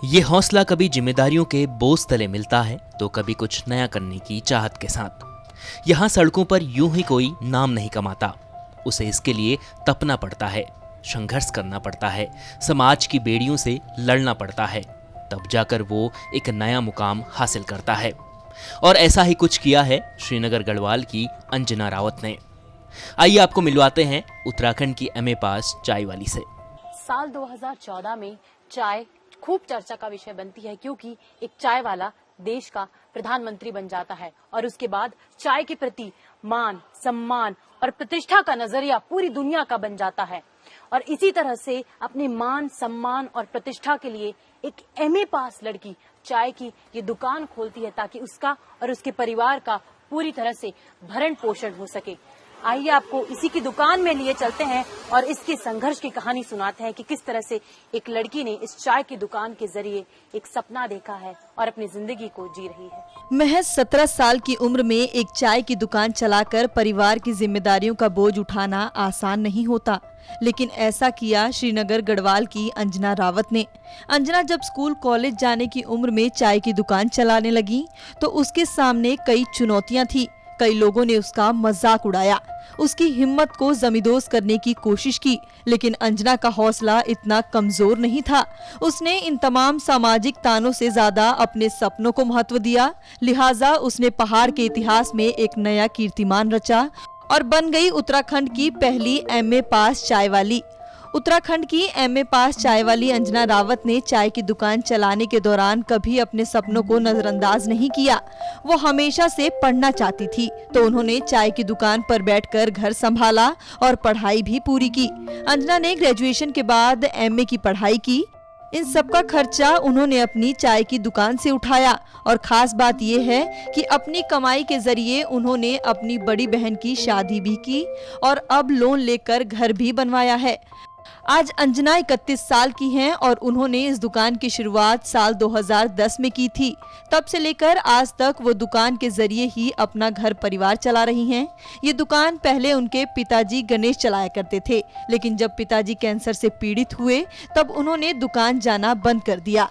ये हौसला कभी जिम्मेदारियों के बोझ तले मिलता है तो कभी कुछ नया करने की चाहत के साथ। यहाँ सड़कों पर यूं ही कोई नाम नहीं कमाता, उसे इसके लिए तपना पड़ता है, संघर्ष करना पड़ता है, समाज की बेड़ियों से लड़ना पड़ता है, तब जाकर वो एक नया मुकाम हासिल करता है। और ऐसा ही कुछ किया है श्रीनगर गढ़वाल की अंजना रावत ने। आइए आपको मिलवाते हैं उत्तराखंड की एमए पास चाय वाली से। साल 2014 में चाय खूब चर्चा का विषय बनती है, क्योंकि एक चाय वाला देश का प्रधानमंत्री बन जाता है और उसके बाद चाय के प्रति मान, सम्मान और प्रतिष्ठा का नजरिया पूरी दुनिया का बन जाता है। और इसी तरह से अपने मान, सम्मान और प्रतिष्ठा के लिए एक एमए पास लड़की चाय की ये दुकान खोलती है, ताकि उसका और उसके परिवार का पूरी तरह से भरण पोषण हो सके। आइए आपको इसी की दुकान में लिए चलते हैं और इसके संघर्ष की कहानी सुनाते हैं कि किस तरह से एक लड़की ने इस चाय की दुकान के जरिए एक सपना देखा है और अपनी जिंदगी को जी रही है। महज 17 साल की उम्र में एक चाय की दुकान चलाकर परिवार की जिम्मेदारियों का बोझ उठाना आसान नहीं होता, लेकिन ऐसा किया श्रीनगर गढ़वाल की अंजना रावत ने। अंजना जब स्कूल कॉलेज जाने की उम्र में चाय की दुकान चलाने लगी तो उसके सामने कई चुनौतियां थी। कई लोगों ने उसका मजाक उड़ाया, उसकी हिम्मत को जमींदोज करने की कोशिश की, लेकिन अंजना का हौसला इतना कमजोर नहीं था। उसने इन तमाम सामाजिक तानों से ज्यादा अपने सपनों को महत्व दिया। लिहाजा उसने पहाड़ के इतिहास में एक नया कीर्तिमान रचा और बन गई उत्तराखंड की पहली एमए पास चाय वाली। उत्तराखंड की एमए पास चाय वाली अंजना रावत ने चाय की दुकान चलाने के दौरान कभी अपने सपनों को नजरअंदाज नहीं किया। वो हमेशा से पढ़ना चाहती थी, तो उन्होंने चाय की दुकान पर बैठकर घर संभाला और पढ़ाई भी पूरी की। अंजना ने ग्रेजुएशन के बाद एमए की पढ़ाई की। इन सब का खर्चा उन्होंने अपनी चाय की दुकान से उठाया और खास बात यह है कि अपनी कमाई के जरिए उन्होंने अपनी बड़ी बहन की शादी भी की और अब लोन लेकर घर भी बनवाया है। आज अंजना 31 साल की हैं और उन्होंने इस दुकान की शुरुआत साल 2010 में की थी। तब से लेकर आज तक वो दुकान के जरिए ही अपना घर परिवार चला रही हैं। ये दुकान पहले उनके पिताजी गणेश चलाया करते थे, लेकिन जब पिताजी कैंसर से पीड़ित हुए तब उन्होंने दुकान जाना बंद कर दिया।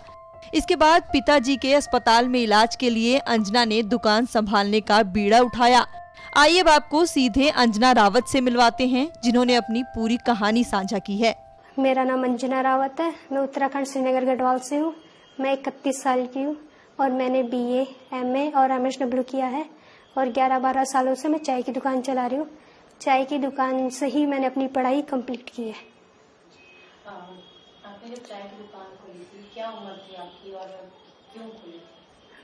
इसके बाद पिताजी के अस्पताल में इलाज के लिए अंजना ने दुकान संभालने का बीड़ा उठाया। आइए अब आपको सीधे अंजना रावत से मिलवाते हैं, जिन्होंने अपनी पूरी कहानी साझा की है। मेरा नाम अंजना रावत है। मैं उत्तराखंड श्रीनगर गढ़वाल से हूँ। मैं 31 साल की हूँ और मैंने बीए, एमए और एमएसडब्ल्यू किया है और 11-12 सालों से मैं चाय की दुकान चला रही हूँ। चाय की दुकान से ही मैंने अपनी पढ़ाई कंप्लीट की है। आपने जब चाय की दुकान खोली थी, क्या उम्र थी आपकी और क्यों खोली?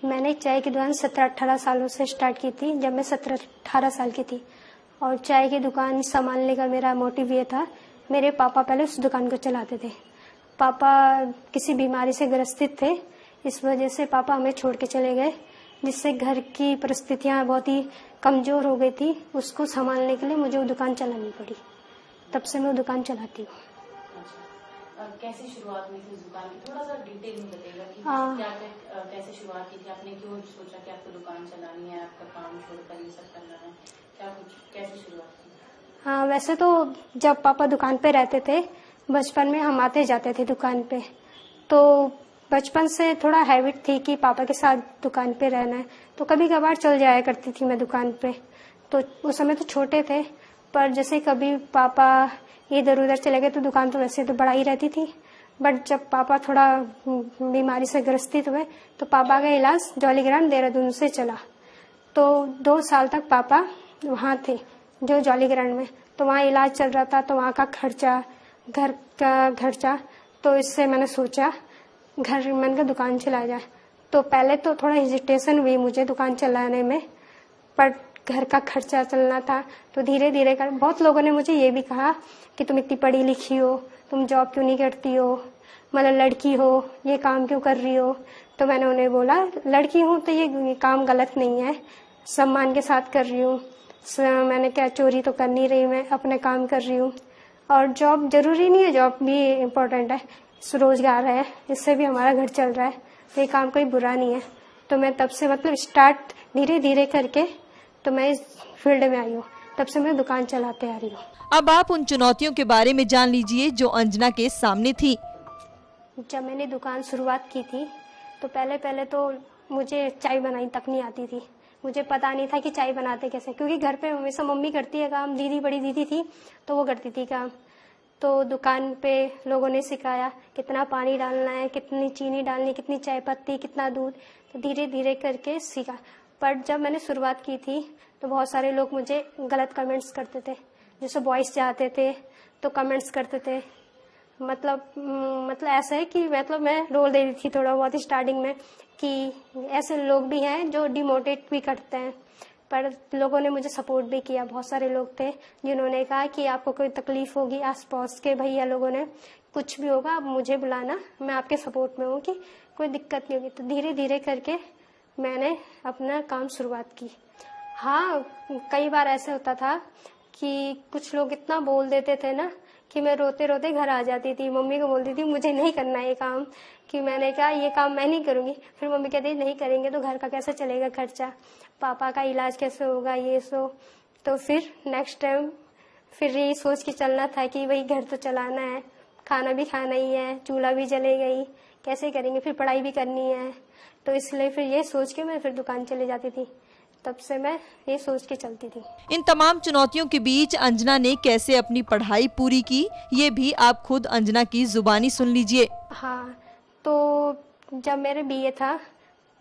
मैंने चाय की दुकान 17-18 सालों से स्टार्ट की थी, जब मैं 17-18 साल की थी। और चाय की दुकान संभालने का मेरा मोटिव ये था, मेरे पापा पहले उस दुकान को चलाते थे। पापा किसी बीमारी से ग्रसित थे, इस वजह से पापा हमें छोड़ के चले गए, जिससे घर की परिस्थितियां बहुत ही कमजोर हो गई थी। उसको संभालने के लिए मुझे वो दुकान चलानी पड़ी। तब से मैं वो दुकान चलाती हूँ। कैसे शुरुआत हुई थी दुकान की? थोड़ा सा डिटेल में बताइएगा कि कैसे शुरुआत की थी आपने? क्यों सोचा कि आपको दुकान चलानी है, आपका काम छोड़कर ये सब करना है? कैसे शुरुआत की? हाँ, वैसे तो जब पापा दुकान पे रहते थे, बचपन में हम आते जाते थे दुकान पे, तो बचपन से थोड़ा हैबिट थी कि पापा के साथ दुकान पे रहना है, तो कभी कभार चल जाया करती थी मैं दुकान पे। तो उस समय तो छोटे थे, पर जैसे कभी पापा इधर उधर चले गए तो दुकान तो वैसे तो बड़ा ही रहती थी। बट जब पापा थोड़ा बीमारी से ग्रसित हुए तो पापा का इलाज जॉलीग्रांट देहरादून से चला। तो 2 साल तक पापा वहाँ थे, जो जॉलीग्रांट में। तो वहाँ इलाज चल रहा था, तो वहाँ का खर्चा, घर का खर्चा, तो इससे मैंने सोचा मैंने कहा दुकान चलाया जाए। तो पहले तो थोड़ा हेजिटेशन हुई मुझे दुकान चलाने में, पर घर का खर्चा चलना था, तो धीरे धीरे कर बहुत लोगों ने मुझे ये भी कहा कि तुम इतनी पढ़ी लिखी हो, तुम जॉब क्यों नहीं करती हो, मतलब लड़की हो, ये काम क्यों कर रही हो? तो मैंने उन्हें बोला लड़की हूँ तो ये काम गलत नहीं है, सम्मान के साथ कर रही हूँ। मैंने क्या चोरी तो कर नहीं रही, मैं अपने काम कर रही हूँ। और जॉब जरूरी नहीं है, जॉब भी इम्पोर्टेंट है, रोजगार है, इससे भी हमारा घर चल रहा है, तो ये काम कोई बुरा नहीं है। तो मैं तब से मतलब स्टार्ट धीरे धीरे करके तो मैं इस फील्ड में आई हूँ, तब से मैं दुकान चलाते आ रही हूँ। अब आप उन चुनौतियों के बारे में जान लीजिए जो अंजना के सामने थी। जब मैंने दुकान शुरुआत की थी तो पहले तो मुझे चाय बनानी तक नहीं आती थी। मुझे पता नहीं था कि चाय बनाते कैसे, क्योंकि घर पे हमेशा मम्मी करती है काम, दीदी बड़ी दीदी थी तो वो करती थी काम। तो दुकान पे लोगों ने सिखाया कितना पानी डालना है, कितनी चीनी डालनी है, कितनी चाय पत्ती, कितना दूध, तो धीरे धीरे करके सीखा। पर जब मैंने शुरुआत की थी तो बहुत सारे लोग मुझे गलत कमेंट्स करते थे, जैसे बॉयज जाते थे तो कमेंट्स करते थे, मतलब ऐसा है कि मतलब मैं रोल दे रही थी थोड़ा बहुत स्टार्टिंग में कि ऐसे लोग भी हैं जो डिमोटिवेट भी करते हैं। पर लोगों ने मुझे सपोर्ट भी किया। बहुत सारे लोग थे जिन्होंने कहा कि आपको कोई तकलीफ होगी, आस पास के भैया लोगों ने, कुछ भी होगा आप मुझे बुलाना, मैं आपके सपोर्ट में हूँ, कि कोई दिक्कत नहीं होगी। तो धीरे धीरे करके मैंने अपना काम शुरुआत की। हाँ, कई बार ऐसा होता था कि कुछ लोग इतना बोल देते थे ना कि मैं रोते रोते घर आ जाती थी। मम्मी को बोलती थी मुझे नहीं करना ये काम, कि मैंने कहा ये काम मैं नहीं करूंगी। फिर मम्मी कहती नहीं करेंगे तो घर का कैसे चलेगा खर्चा, पापा का इलाज कैसे होगा, ये सो। तो फिर नेक्स्ट टाइम फिर यही सोच के चलना था कि वही घर तो चलाना है, खाना भी खाना ही है, चूल्हा भी जलेगा ही, कैसे करेंगे, फिर पढ़ाई भी करनी है। तो इसलिए फिर ये सोच के मैं फिर दुकान चले जाती थी। तब से मैं ये सोच के चलती थी। इन तमाम चुनौतियों के बीच अंजना ने कैसे अपनी पढ़ाई पूरी की, ये भी आप खुद अंजना की जुबानी सुन लीजिए। हाँ, तो जब मेरे बीए था,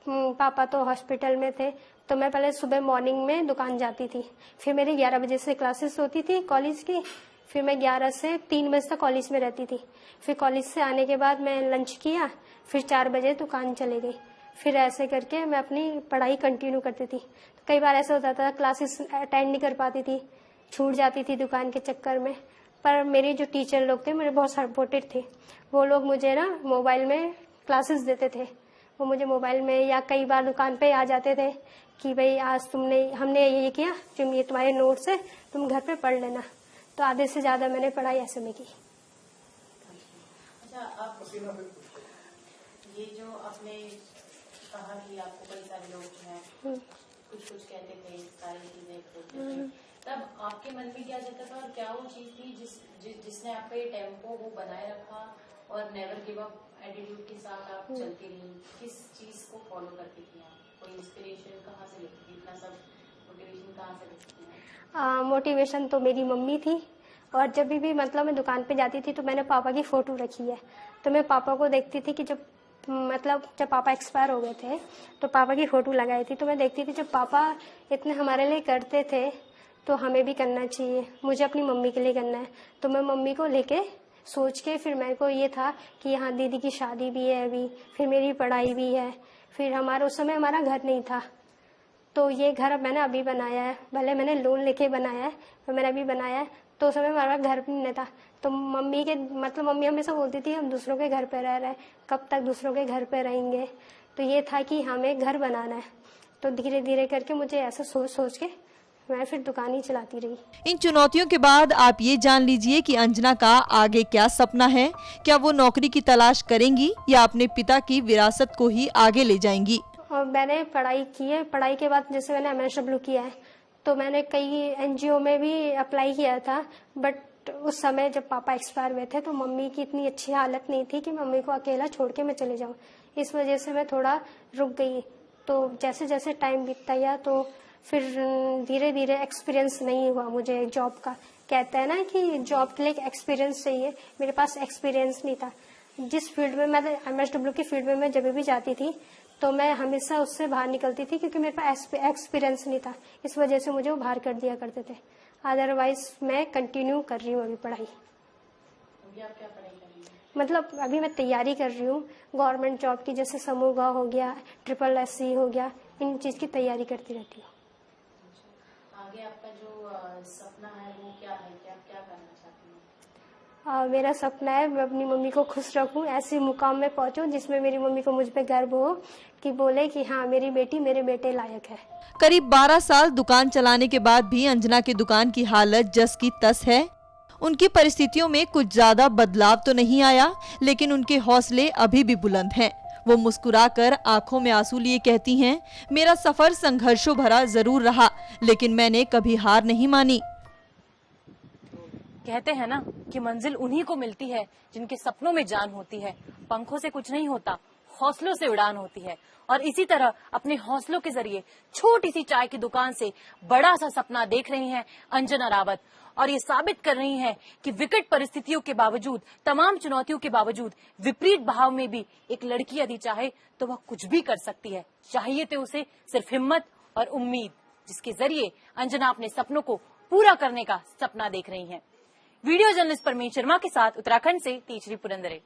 पापा तो हॉस्पिटल में थे, तो मैं पहले सुबह मॉर्निंग में दुकान जाती थी। फिर मेरी 11 बजे से क्लासेस होती थी कॉलेज की। फिर मैं 11 से 3 बजे तक कॉलेज में रहती थी। फिर कॉलेज से आने के बाद मैं लंच किया, फिर 4 बजे दुकान चली गई। फिर ऐसे करके मैं अपनी पढ़ाई कंटिन्यू करती थी। तो कई बार ऐसा होता था क्लासेस अटेंड नहीं कर पाती थी, छूट जाती थी दुकान के चक्कर में। पर मेरे जो टीचर लोग थे मेरे बहुत सपोर्टेड थे। वो लोग मुझे ना मोबाइल में क्लासेस देते थे। वो मुझे मोबाइल में या कई बार दुकान पे आ जाते थे कि भाई आज हमने ये किया, तुम ये तुम्हारे नोट्स है, तुम घर पे पढ़ लेना। तो आधे से ज्यादा मैंने पढ़ाई ऐसे में की। अच्छा, आप ये जो आपने कहा कि आपको कई सारे लोग जो हैं कुछ कहते थे, सारी चीजें बोलते थे, तब आपके मन में क्या चलता था और क्या वो चीज थी जिसने आप पे टेम्पो वो बनाए रखा और नेवर गिव अप एटीट्यूड के साथ आप चलती रही? किस चीज को फॉलो करती थी आप? कोई इंस्पिरेशन कहाँ से लेती थी? इतना सब मोटिवेशन कहाँ से लेती थी? मोटिवेशन तो मेरी मम्मी थी। और जब भी मतलब मैं दुकान पे जाती थी तो मैंने पापा की फोटो रखी है। तो मैं पापा को देखती थी कि जब पापा एक्सपायर हो गए थे तो पापा की फोटो लगाई थी। तो मैं देखती थी जब पापा इतने हमारे लिए करते थे तो हमें भी करना चाहिए, मुझे अपनी मम्मी के लिए करना है। तो मैं मम्मी को लेके सोच के फिर मेरे को ये था कि यहाँ दीदी की शादी भी है अभी, फिर मेरी पढ़ाई भी है, फिर उस समय हमारा घर नहीं था। तो ये घर अब मैंने अभी बनाया है, भले मैंने लोन लेके बनाया है पर मैंने अभी बनाया है। तो उस समय हमारा घर भी नहीं था। तो मम्मी हमेशा बोलती थी हम दूसरों के घर पे रह रहे हैं, कब तक दूसरों के घर पे रहेंगे। तो ये था कि हमें घर बनाना है। तो धीरे धीरे करके मुझे ऐसा सोच के मैं फिर दुकान ही चलाती रही। इन चुनौतियों के बाद आप ये जान लीजिए कि अंजना का आगे क्या सपना है। क्या वो नौकरी की तलाश करेंगी या अपने पिता की विरासत को ही आगे ले जाएंगी? और मैंने पढ़ाई की है। पढ़ाई के बाद जैसे मैंने MSW किया है तो मैंने कई NGO में भी अप्लाई किया था। बट उस समय जब पापा एक्सपायर हुए थे तो मम्मी की इतनी अच्छी हालत नहीं थी कि मम्मी को अकेला छोड़ के मैं चले जाऊँ। इस वजह से मैं थोड़ा रुक गई। तो जैसे जैसे टाइम बीतता गया तो फिर धीरे धीरे एक्सपीरियंस नहीं हुआ मुझे जॉब का। कहते हैं ना कि जॉब के लिए एक्सपीरियंस चाहिए, मेरे पास एक्सपीरियंस नहीं था। जिस फील्ड में मैं MSW की फील्ड में मैं जब भी जाती थी तो मैं हमेशा उससे बाहर निकलती थी क्योंकि मेरे पास एक्सपीरियंस नहीं था। इस वजह से मुझे वो बाहर कर दिया करते थे। अदरवाइज मैं कंटिन्यू कर रही हूँ अभी पढ़ाई। अभी आप क्या पढ़ाई कर रही हैं? मतलब अभी मैं तैयारी कर रही हूँ गवर्नमेंट जॉब की, जैसे समूह हो गया, SSC हो गया, इन चीज की तैयारी करती रहती हूँ। आगे आपका जो सपना है वो क्या है, क्या करना चाहती हैं? मेरा सपना है मैं अपनी मम्मी को खुश रखूं, ऐसे मुकाम में पहुंचूं जिसमें मेरी मम्मी को मुझ पे गर्व हो, कि बोले कि हाँ मेरी बेटी मेरे बेटे लायक है। करीब 12 साल दुकान चलाने के बाद भी अंजना की दुकान की हालत जस की तस है। उनकी परिस्थितियों में कुछ ज्यादा बदलाव तो नहीं आया, लेकिन उनके हौसले अभी भी बुलंद हैं। वो मुस्कुराकर आंखों में आंसू लिए कहती हैं, मेरा सफर संघर्षों भरा जरूर रहा, लेकिन मैंने कभी हार नहीं मानी। कहते हैं ना कि मंजिल उन्हीं को मिलती है जिनके सपनों में जान होती है। पंखों से कुछ नहीं होता, हौसलों से उड़ान होती है। और इसी तरह अपने हौसलों के जरिए छोटी सी चाय की दुकान से बड़ा सा सपना देख रही हैं अंजना रावत, और ये साबित कर रही हैं कि विकट परिस्थितियों के बावजूद, तमाम चुनौतियों के बावजूद, विपरीत भाव में भी एक लड़की यदि चाहे तो वह कुछ भी कर सकती है। चाहिए तो उसे सिर्फ हिम्मत और उम्मीद, जिसके जरिए अंजना अपने सपनों को पूरा करने का सपना देख रही हैं। वीडियो जर्नलिस्ट परमीन शर्मा के साथ उत्तराखंड से तीसरी पुरंदरे।